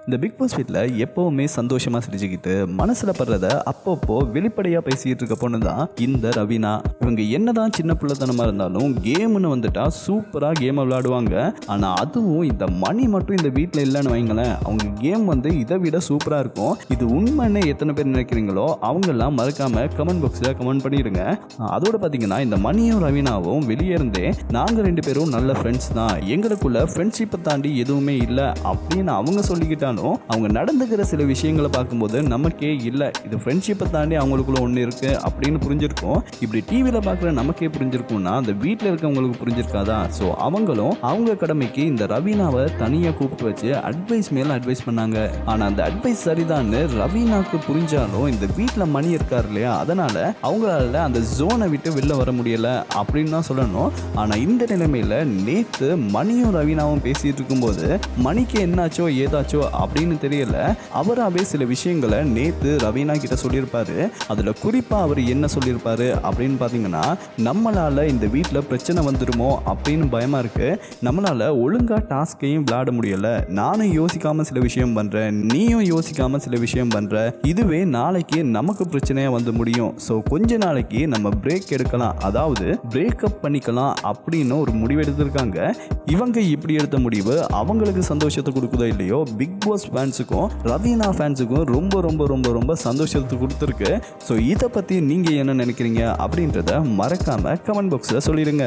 இந்த big pass வீட்டில் எப்பவுமே சந்தோஷமா சிரிச்சுக்கிட்டு மனசுல படுறத அப்பப்போ வெளிப்படையா பேசிட்டு இருக்க பொண்ணு தான் இந்த ரவீனா. இவங்க என்னதான் சின்ன பிள்ளைத்தனமா இருந்தாலும் கேம்னு வந்துட்டா சூப்பரா கேம் விளையாடுவாங்க. ஆனா அதுவும் இந்த மணி மட்டும் இந்த வீட்டில் இல்லைன்னு வைங்களேன், அவங்க கேம் வந்து இதை விட சூப்பரா இருக்கும். இது உண்மைன்னு எத்தனை பேர் நினைக்கிறீங்களோ அவங்க எல்லாம் மறக்காம கமெண்ட் பாக்ஸ்ல கமெண்ட் பண்ணிடுங்க. அதோட பாத்தீங்கன்னா இந்த மணியும் ரவீனாவும் வெளியே இருந்தே நாங்க ரெண்டு பேரும் நல்ல ஃப்ரெண்ட்ஸ் தான், எங்களுக்குள்ள ஃப்ரெண்ட்ஷிப்பை தாண்டி எதுவுமே இல்லை அப்படின்னு அவங்க சொல்லிக்கிட்டாலும் அவங்க நடந்துக்கிற சில விஷயங்களை பார்க்கும்போது நமக்கே இல்லை இது ஃப்ரெண்ட்ஷிப்பை தாண்டி அவங்களுக்குள்ள ஒன்று இருக்கு அப்படின்னு புரிஞ்சிருக்கும். இப்படி டிவியில் பார்க்குற நமக்கே புரிஞ்சிருக்கும்னா அந்த வீட்டில் இருக்கவங்களுக்கு புரிஞ்சிருக்காதா? ஸோ அவங்களும் அவங்க கடமைக்கு இந்த ரவீனாவை தனியாக கூப்பிட்டு வச்சு அட்வைஸ் மேலே அட்வைஸ் பண்ணாங்க. ஆனால் அந்த அட்வைஸ் சரிதான்னு ரவீனாவுக்கு புரிஞ்சாலும் இந்த வீட்டில் மணி இருக்கார் இல்லையா, அதனால அவங்களால அந்த ஜோனை விட்டு வெளில வர முடியல அப்படின்னு தான் சொல்லணும். ஆனால் இந்த நிலைமையில் நேற்று மணியும் ரவீனாவும் பேசிட்டு இருக்கும்போது மணிக்கு என்னாச்சோ ஏதாச்சோ அப்படின்னு தெரியல, அவராகவே சில விஷயங்களை நேற்று ரவீனா கிட்ட சொல்லியிருப்பாரு. அதில் குறிப்பாக அவர் என்ன சொல்லியிருப்பாரு அப்படின்னு பார்த்தீங்கன்னா, நம்மளால் இந்த வீட்டில் பிரச்சனை வந்துடுமோ அப்படின்னு பயமாக இருக்குது, நம்மளால் ஒழுங்காக டாஸ்கையும் விளையாட முடியலை, நானும் யோசிக்காமல் சில விஷயம் பண்ணுறேன், நீயும் யோசிக்காமல் சில விஷயம் பண்ணுற, இதுவே நாளைக்கு நமக்கு பிரச்சனையாக வந்து முடியும். ஸோ கொஞ்ச நாளைக்கு நம்ம பிரேக் எடுக்கலாம், அதாவது பிரேக்கப் பண்ணிக்கலாம் அப்படின்னு ஒரு முடிவு எடுத்திருக்காங்க. இவங்க இப்படி எடுத்த முடிவு அவங்களுக்கு சந்தோஷத்தை கொடுக்குதோ இல்லையோ, பிக் பாஸ் ஃபேன்ஸுக்கும் ரவீனா ஃபேன்ஸுக்கும் ரொம்ப ரொம்ப ரொம்ப ரொம்ப சந்தோஷத்தை கொடுத்துருக்கு. ஸோ இதை பற்றி நீங்கள் என்ன நினைக்கிறீங்க அப்படின்றத மறக்காமல் கமெண்ட் பாக்ஸில் சொல்லிடுங்க.